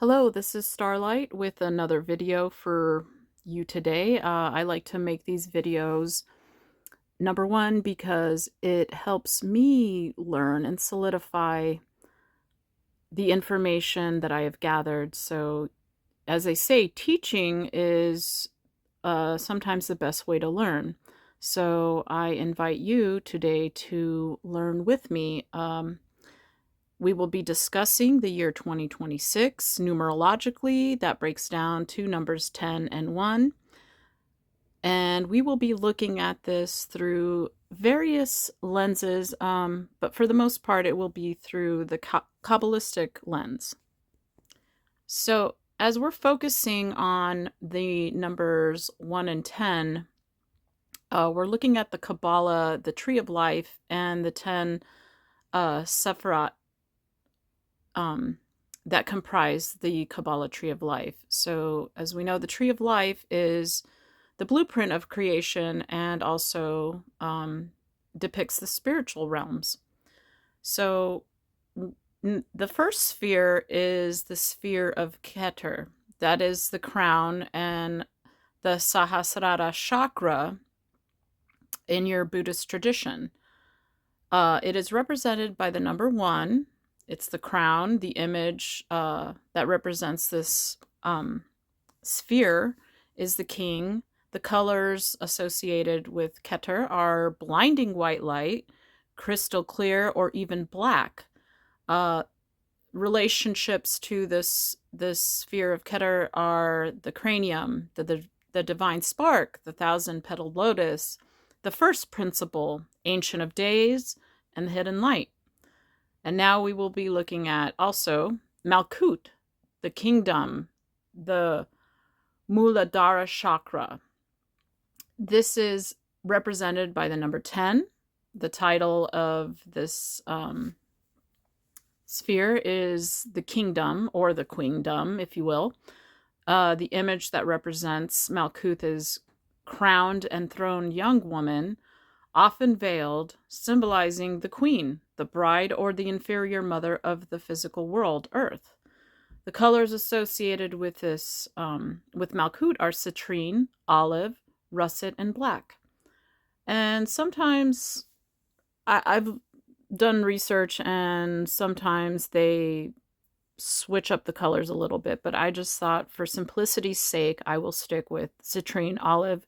Hello, this is Starlight with another video for you today. I like to make these videos, number one, because it helps me learn and solidify the information that I have gathered. So, as they say, teaching is sometimes the best way to learn. So, I invite you today to learn with me. We will be discussing the year 2026 numerologically. That breaks down to numbers 10 and 1. And we will be looking at this through various lenses, but for the most part, it will be through the Kabbalistic lens. So, as we're focusing on the numbers 1 and 10, we're looking at the Kabbalah, the Tree of Life, and the 10 Sephirot that comprise the Kabbalah Tree of Life. So, as we know, the Tree of Life is the blueprint of creation and also depicts the spiritual realms. So, the first sphere is the sphere of Kether. That is the crown and the Sahasrara chakra in your Buddhist tradition. It is represented by the number 1. It's the crown, the image that represents this sphere is the king. The colors associated with Kether are blinding white light, crystal clear, or even black. Relationships to this sphere of Kether are the cranium, the divine spark, the thousand-petaled lotus, the first principle, ancient of days, and the hidden light. And now we will be looking at also Malkuth, the kingdom, the Muladhara chakra. This is represented by the number 10. The title of this sphere is the kingdom, or the queendom, if you will. The image that represents Malkuth is crowned and throned young woman, often veiled, symbolizing the queen, the bride, or the inferior mother of the physical world, Earth. The colors associated with this, with Malkuth, are citrine, olive, russet, and black. And sometimes I've done research, and sometimes they switch up the colors a little bit, but I just thought for simplicity's sake, I will stick with citrine, olive,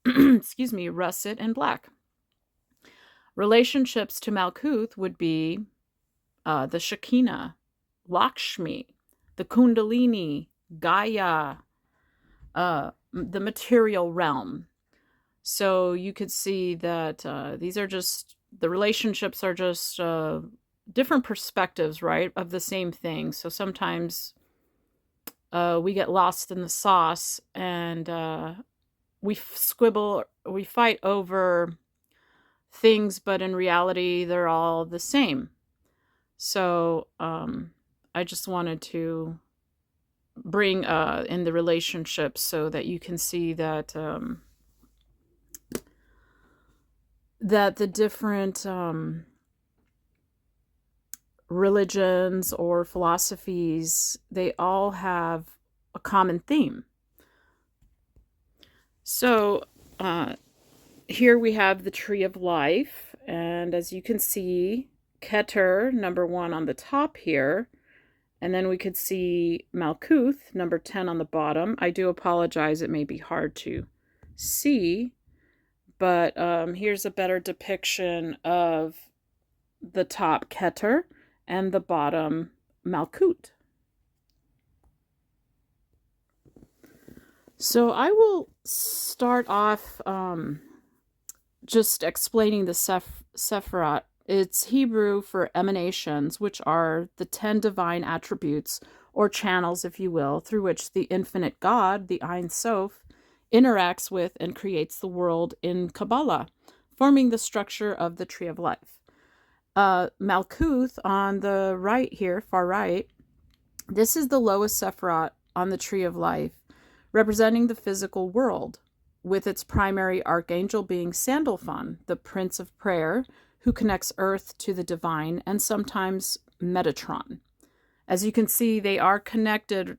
excuse me, russet, and black. Relationships to Malkuth would be the Shekinah, Lakshmi, the Kundalini, Gaia, the material realm. So you could see that these are just, the relationships are just different perspectives, right, of the same thing. So sometimes we get lost in the sauce and we fight over things, but in reality, they're all the same. So I just wanted to bring in the relationships so that you can see that that the different religions or philosophies, they all have a common theme. So here we have the Tree of Life, and as you can see, Kether, number 1 on the top here, and then we could see Malkuth, number 10 on the bottom. I do apologize, it may be hard to see, but here's a better depiction of the top Kether and the bottom Malkuth. So I will start off just explaining the Sephirot. It's Hebrew for emanations, which are the 10 divine attributes, or channels, if you will, through which the infinite God, the Ein Sof, interacts with and creates the world in Kabbalah, forming the structure of the Tree of Life. Malkuth on the right here, far right, this is the lowest Sephirot on the Tree of Life, representing the physical world, with its primary archangel being Sandalphon, the Prince of Prayer, who connects Earth to the divine, and sometimes Metatron. As you can see, they are connected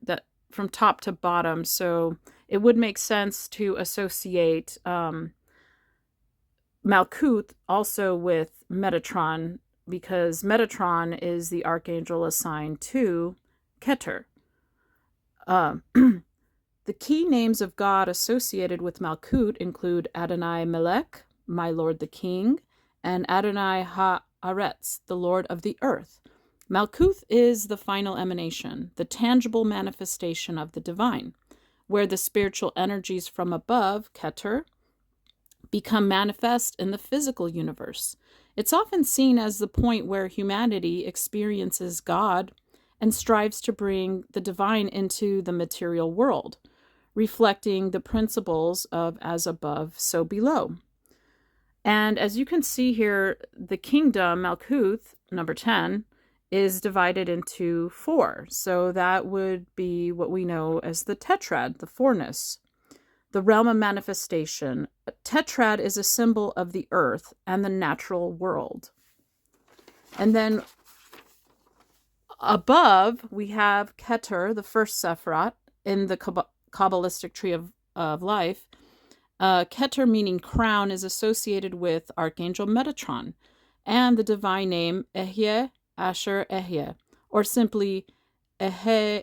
from top to bottom, so it would make sense to associate Malkuth also with Metatron, because Metatron is the archangel assigned to Kether. The key names of God associated with Malkuth include Adonai Melech, my Lord the King, and Adonai Haaretz, the Lord of the earth. Malkuth is the final emanation, the tangible manifestation of the divine, where the spiritual energies from above, Kether, become manifest in the physical universe. It's often seen as the point where humanity experiences God and strives to bring the divine into the material world, reflecting the principles of as above, so below. And as you can see here, the kingdom, Malkuth, number 10, is divided into 4. So that would be what we know as the Tetrad, the fourness, the realm of manifestation. Tetrad is a symbol of the earth and the natural world. And then above, we have Kether, the first Sephirot, in the Kabbalistic Tree of Life. Kether, meaning crown, is associated with Archangel Metatron and the divine name Ehyeh, Asher Ehyeh, or simply Ehyeh.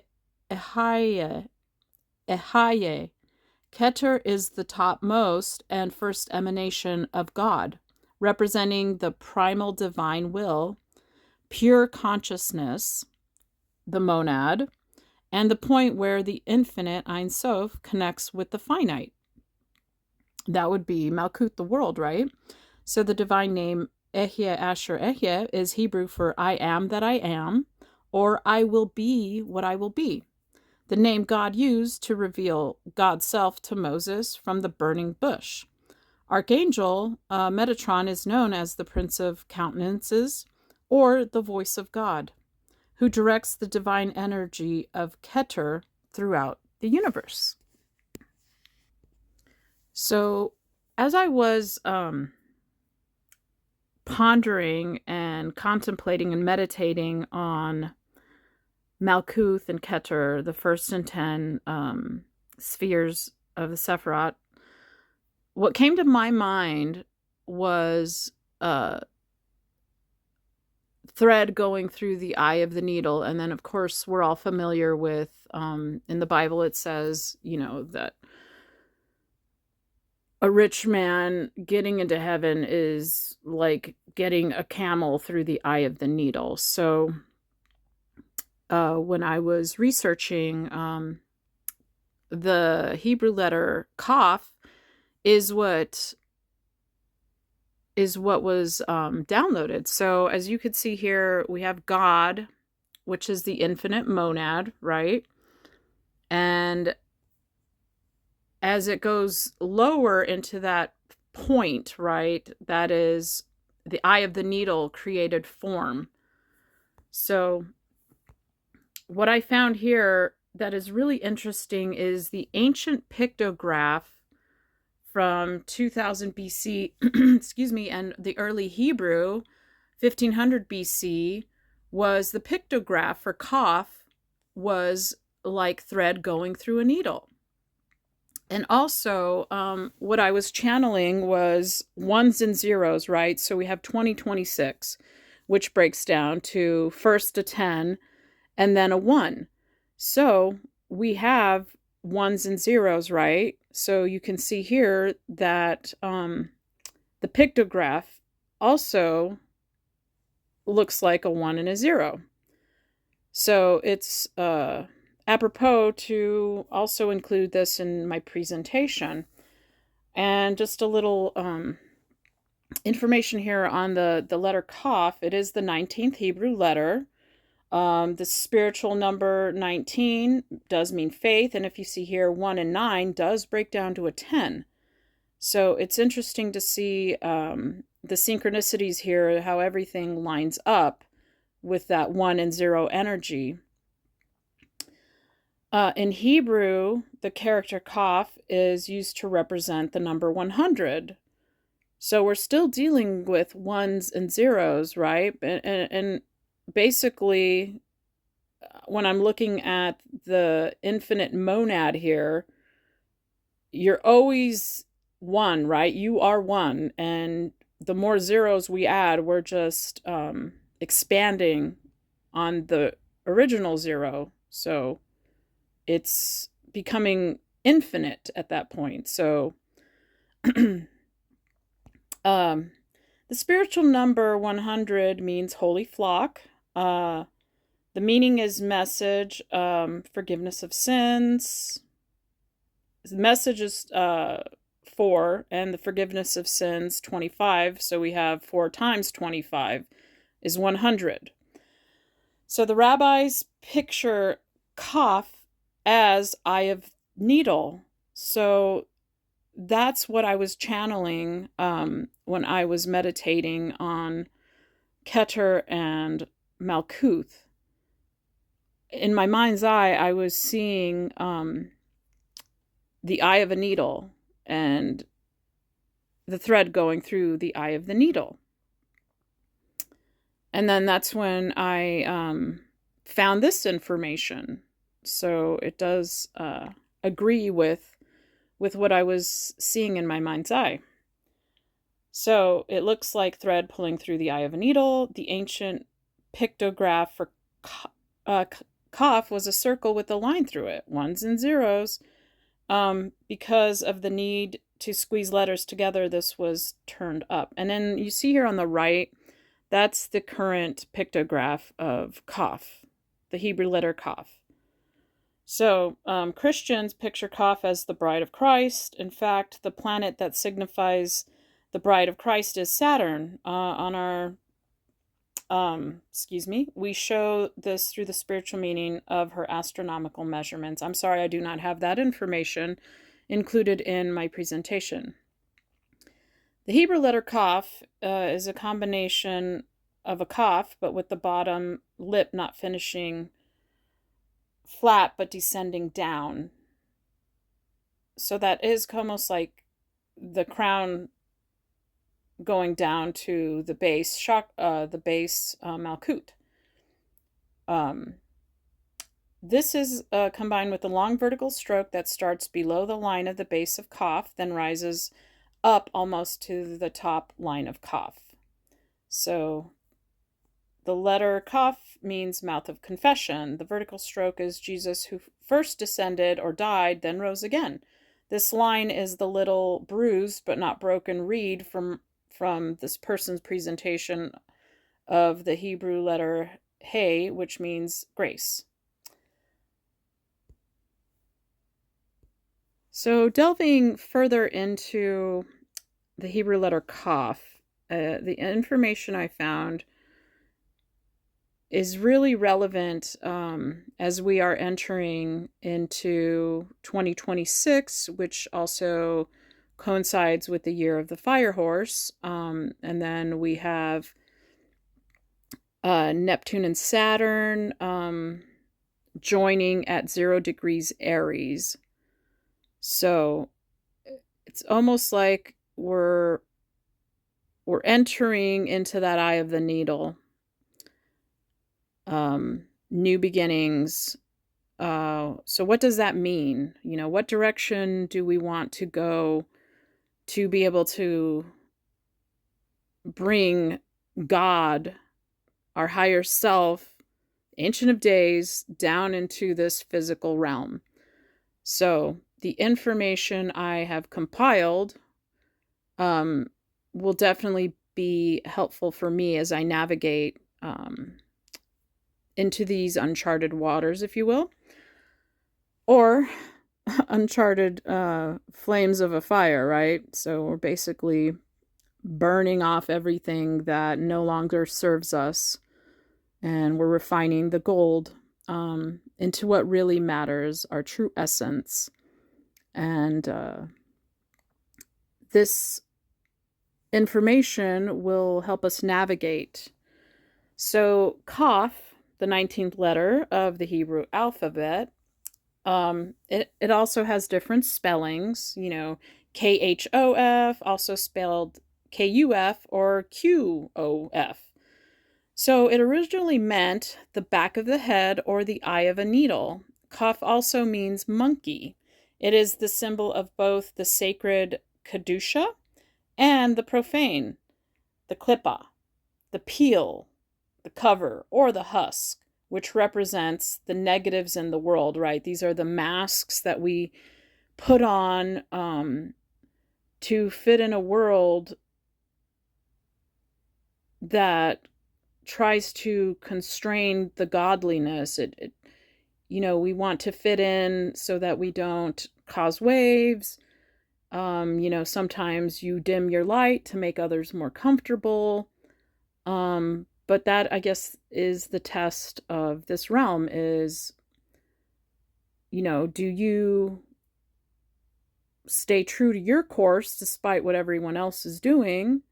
Kether is the topmost and first emanation of God, representing the primal divine will, pure consciousness, the monad, and the point where the infinite Ein Sof connects with the finite. That would be Malkuth, the world, right? So the divine name Ehyeh Asher Ehyeh is Hebrew for I am that I am, or I will be what I will be. The name God used to reveal God's self to Moses from the burning bush. Archangel Metatron is known as the Prince of Countenances, or the voice of God, who directs the divine energy of Kether throughout the universe. So, as I was pondering and contemplating and meditating on Malkuth and Kether, the first and 10 spheres of the Sephirot, what came to my mind was a thread going through the eye of the needle. And then, of course, we're all familiar with, in the Bible, it says, that a rich man getting into heaven is like getting a camel through the eye of the needle. So when I was researching, the Hebrew letter qoph is what was downloaded. So as you could see here, we have God, which is the infinite monad, right? And as it goes lower into that point, right, that is the eye of the needle created form. So what I found here that is really interesting is the ancient pictograph from 2000 BC, excuse me, and the early Hebrew, 1500 BC, was the pictograph for qoph was like thread going through a needle. And also, what I was channeling was ones and zeros, right? So we have 2026, which breaks down to first a 10 and then a 1. So we have ones and zeros, right? So you can see here that the pictograph also looks like a 1 and a 0. So it's apropos to also include this in my presentation. And just a little information here on the letter qoph. It is the 19th Hebrew letter. The spiritual number 19 does mean faith. And if you see here, 1 and 9 does break down to a 10. So it's interesting to see the synchronicities here, how everything lines up with that 1 and 0 energy. In Hebrew, the character qoph is used to represent the number 100. So we're still dealing with ones and zeros, right? And basically, when I'm looking at the infinite monad here, you're always one, right? You are one. And the more zeros we add, we're just expanding on the original zero. So it's becoming infinite at that point. So the spiritual number 100 means holy flock. The meaning is message, forgiveness of sins. The message is 4, and the forgiveness of sins 25. So we have 4 times 25 is 100. So the rabbis picture qoph as eye of needle. So that's what I was channeling when I was meditating on Kether and Malkuth. In my mind's eye, I was seeing the eye of a needle and the thread going through the eye of the needle. And then that's when I found this information. So it does agree with what I was seeing in my mind's eye. So it looks like thread pulling through the eye of a needle. The ancient pictograph for qoph was a circle with a line through it, ones and zeros. Because of the need to squeeze letters together, this was turned up. And then you see here on the right, that's the current pictograph of qoph, the Hebrew letter qoph. So Christians picture qoph as the bride of Christ. In fact, the planet that signifies the bride of Christ is Saturn. On our, we show this through the spiritual meaning of her astronomical measurements. I'm sorry, I do not have that information included in my presentation. The Hebrew letter qoph is a combination of a qoph, but with the bottom lip not finishing flat, but descending down. So that is almost like the crown going down to the base, Malkuth. This is combined with a long vertical stroke that starts below the line of the base of qoph, then rises up almost to the top line of qoph. So the letter qoph means mouth of confession. The vertical stroke is Jesus who first descended or died, then rose again. This line is the little bruised but not broken reed from this person's presentation of the Hebrew letter He, which means grace. So delving further into the Hebrew letter qoph, the information I found is really relevant as we are entering into 2026, which also coincides with the year of the fire horse. And then we have Neptune and Saturn joining at 0 degrees Aries. So it's almost like we're entering into that eye of the needle. New beginnings. So what does that mean? You know, what direction do we want to go to be able to bring God, our higher self, Ancient of Days, down into this physical realm? So the information I have compiled will definitely be helpful for me as I navigate into these uncharted waters, if you will, or uncharted flames of a fire, right? So we're basically burning off everything that no longer serves us, and we're refining the gold into what really matters, our true essence. And this information will help us navigate. So qoph, the 19th letter of the Hebrew alphabet, it also has different spellings, you know, KHOF, also spelled KUF or QOF. So it originally meant the back of the head or the eye of a needle. Qoph also means monkey. It is the symbol of both the sacred Kedusha and the profane, the klippah, the peel, the cover, or the husk, which represents the negatives in the world, right? These are the masks that we put on to fit in a world that tries to constrain the godliness. We want to fit in so that we don't cause waves. Sometimes you dim your light to make others more comfortable. But that, I guess, is the test of this realm is, do you stay true to your course despite what everyone else is doing?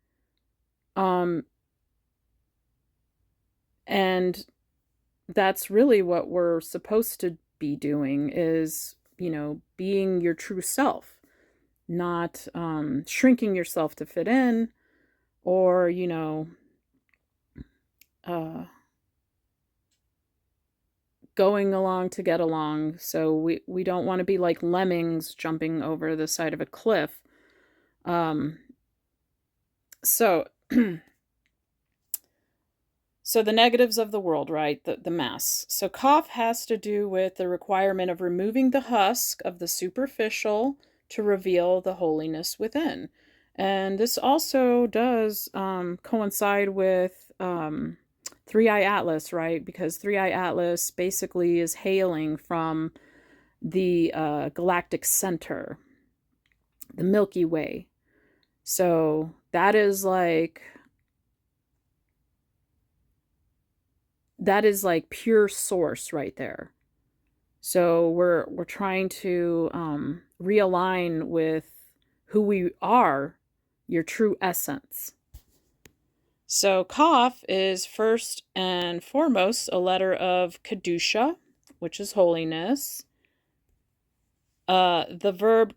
And that's really what we're supposed to be doing is, being your true self, not shrinking yourself to fit in or, going along to get along. So we don't want to be like lemmings jumping over the side of a cliff. So So the negatives of the world, right? The mess. So qoph has to do with the requirement of removing the husk of the superficial to reveal the holiness within. And this also does coincide with Three-Eye Atlas, right? Because Three-Eye Atlas basically is hailing from the galactic center, the Milky Way. So that is like pure source right there. So we're trying to realign with who we are, your true essence. So qoph is first and foremost a letter of Kedusha, which is holiness. The verb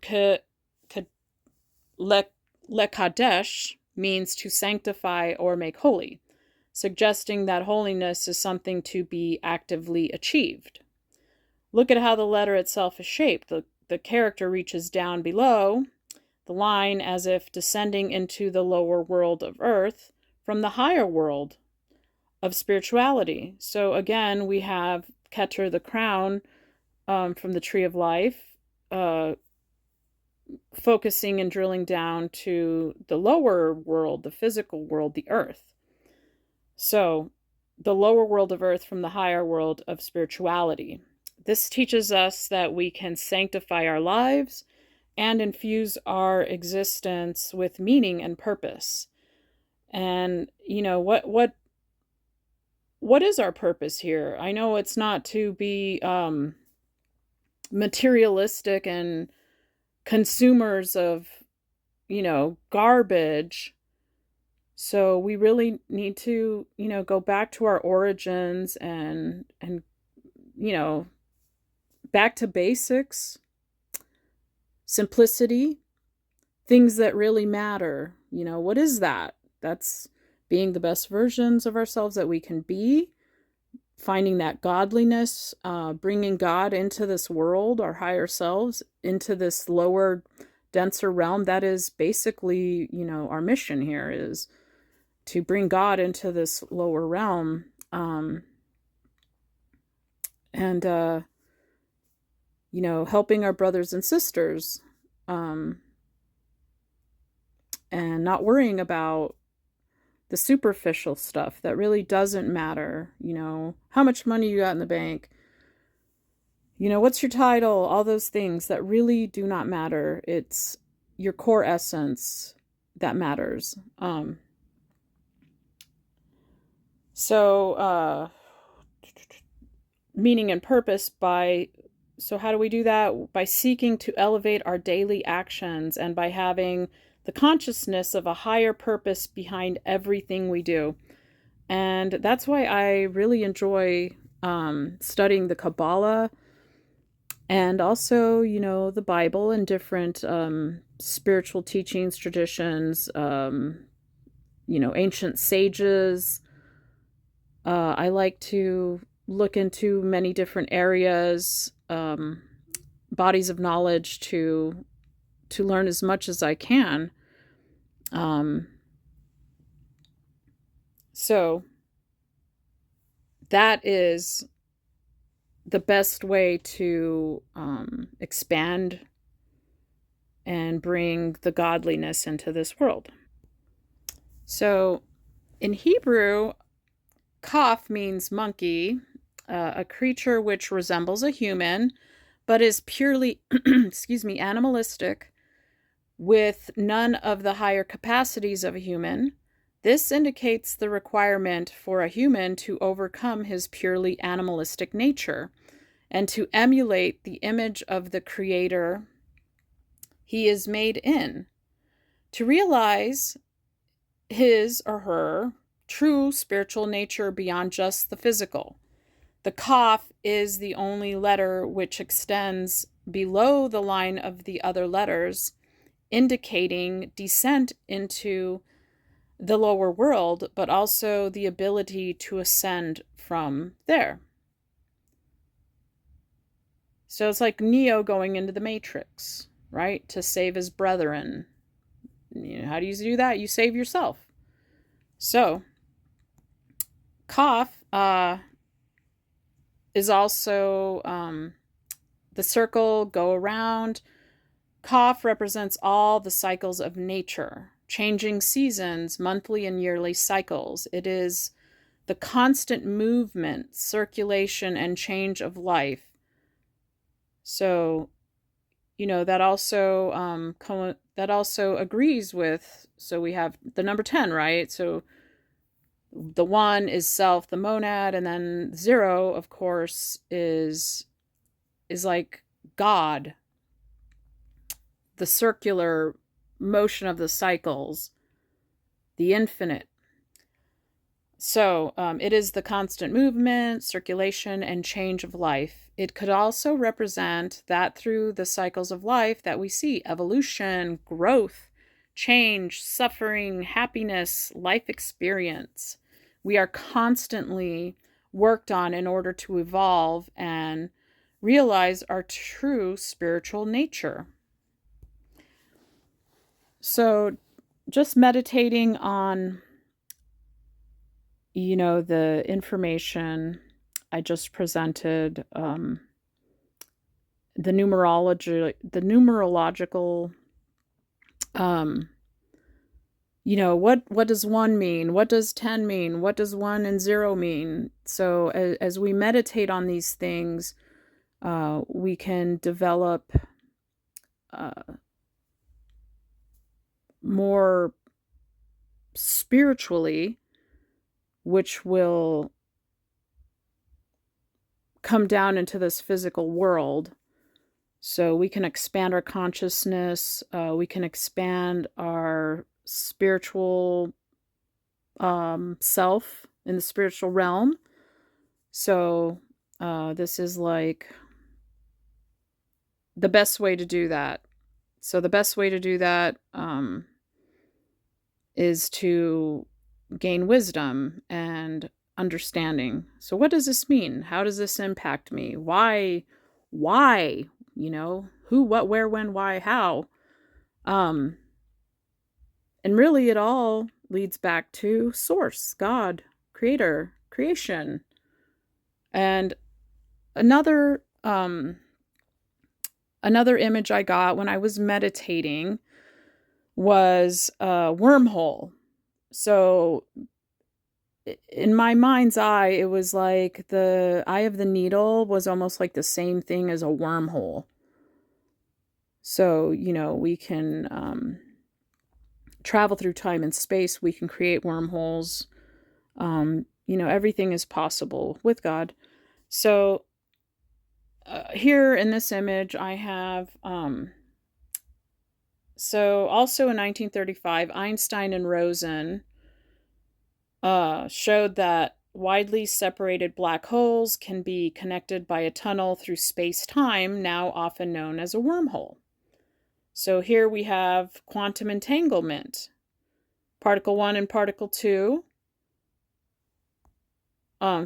lekadesh means to sanctify or make holy, suggesting that holiness is something to be actively achieved. Look at how the letter itself is shaped. The character reaches down below the line as if descending into the lower world of earth from the higher world of spirituality. So again, we have Kether, the crown, from the Tree of Life, focusing and drilling down to the lower world, the physical world, the earth. So the lower world of earth from the higher world of spirituality. This teaches us that we can sanctify our lives and infuse our existence with meaning and purpose. And, what is our purpose here? I know it's not to be materialistic and consumers of, garbage. So we really need to, go back to our origins and back to basics, simplicity, things that really matter. What is that? That's being the best versions of ourselves that we can be, finding that godliness, bringing God into this world, our higher selves, into this lower, denser realm. That is basically, our mission here is to bring God into this lower realm. And helping our brothers and sisters, and not worrying about the superficial stuff that really doesn't matter. How much money you got in the bank, what's your title, all those things that really do not matter. It's your core essence that matters. So meaning and purpose so how do we do that? By seeking to elevate our daily actions and by having the consciousness of a higher purpose behind everything we do. And that's why I really enjoy studying the Kabbalah and also, the Bible and different spiritual teachings, traditions, ancient sages, I like to look into many different areas, bodies of knowledge to learn as much as I can. So that is the best way to expand and bring the godliness into this world. So in Hebrew, qoph means monkey, a creature which resembles a human, but is purely, animalistic, with none of the higher capacities of a human. This indicates the requirement for a human to overcome his purely animalistic nature and to emulate the image of the Creator he is made in, to realize his or her true spiritual nature beyond just the physical. The qoph is the only letter which extends below the line of the other letters, indicating descent into the lower world, but also the ability to ascend from there. So it's like Neo going into the Matrix, right? To save his brethren. How do you do that? You save yourself. So, qoph is also the circle, go around. Qoph represents all the cycles of nature, changing seasons, monthly and yearly cycles. It is the constant movement, circulation, and change of life. So, that also agrees with. So we have the number 10, right? So the 1 is self, the monad, and then 0, of course, is like God, the circular motion of the cycles, the infinite. So it is the constant movement, circulation, and change of life. It could also represent that through the cycles of life that we see evolution, growth, change, suffering, happiness, life experience. We are constantly worked on in order to evolve and realize our true spiritual nature. So just meditating on the information I just presented, the numerological, what does 1 mean? What does 10 mean? What does 1 and 0 mean? So as we meditate on these things, we can develop more spiritually, which will come down into this physical world. So we can expand our consciousness, we can expand our spiritual self in the spiritual realm. So this is like the best way to do that. So the best way to do that is to gain wisdom and understanding. So what does this mean? How does this impact me? Why? Who, what, where, when, why, how? And really it all leads back to source, God, creator, creation. And another image I got when I was meditating was a wormhole. So in my mind's eye, it was like the eye of the needle was almost like the same thing as a wormhole. So, we can travel through time and space. We can create wormholes. Everything is possible with God. So here in this image, I have, so also in 1935, Einstein and Rosen showed that widely separated black holes can be connected by a tunnel through space-time, now often known as a wormhole. So here we have quantum entanglement. Particle 1 and particle 2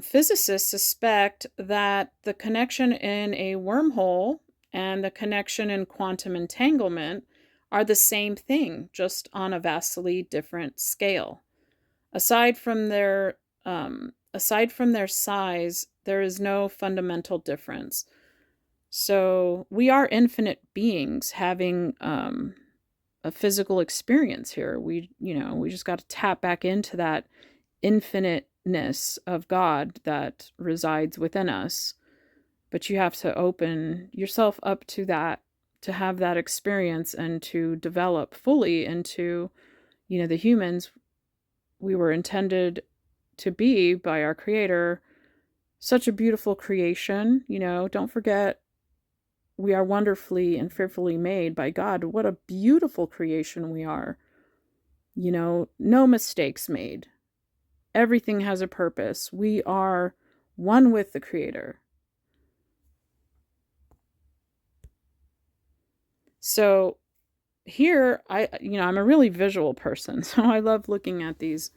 physicists suspect that the connection in a wormhole and the connection in quantum entanglement are the same thing, just on a vastly different scale. Aside from their size, there is no fundamental difference. So we are infinite beings having a physical experience here. We just got to tap back into that infiniteness of God that resides within us. But you have to open yourself up to that, to have that experience and to develop fully into, the humans we were intended to be by our Creator. Such a beautiful creation. Don't forget, we are wonderfully and fearfully made by God. What a beautiful creation we are. No mistakes made. Everything has a purpose. We are one with the Creator. So here, I'm a really visual person, so I love looking at these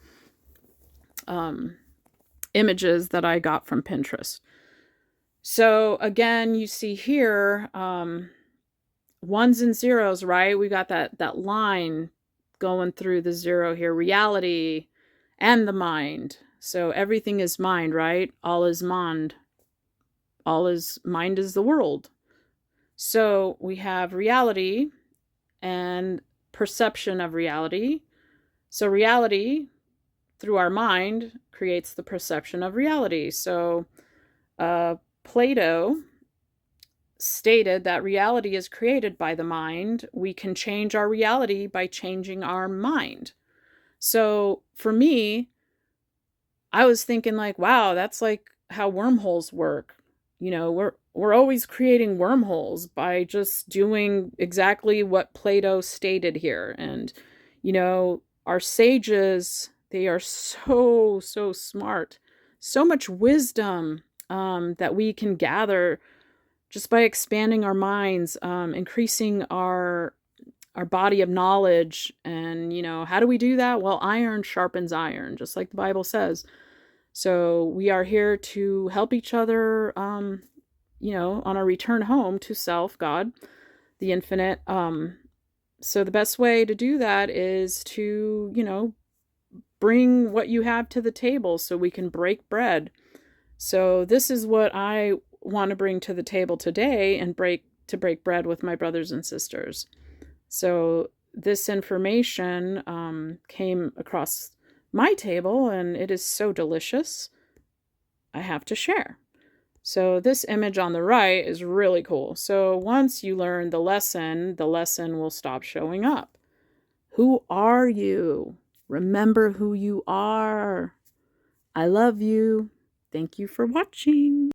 images that I got from Pinterest. So again, you see here, ones and zeros, right? We got that line going through the zero here, reality and the mind. So everything is mind, right? All is mind. Mind is the world. So we have reality and perception of reality. So reality through our mind creates the perception of reality. So Plato stated that reality is created by the mind. We can change our reality by changing our mind. So for me, I was thinking like, wow, that's like how wormholes work. We're always creating wormholes by just doing exactly what Plato stated here. And, our sages, they are so, so smart. So much wisdom that we can gather just by expanding our minds, increasing our body of knowledge. And, how do we do that? Well, iron sharpens iron, just like the Bible says. So we are here to help each other, on our return home to self, God, the infinite. So the best way to do that is to, bring what you have to the table so we can break bread. So this is what I want to bring to the table today and break bread with my brothers and sisters. So this information came across my table, and it is so delicious. I have to share. So this image on the right is really cool. So once you learn the lesson will stop showing up. Who are you? Remember who you are. I love you. Thank you for watching.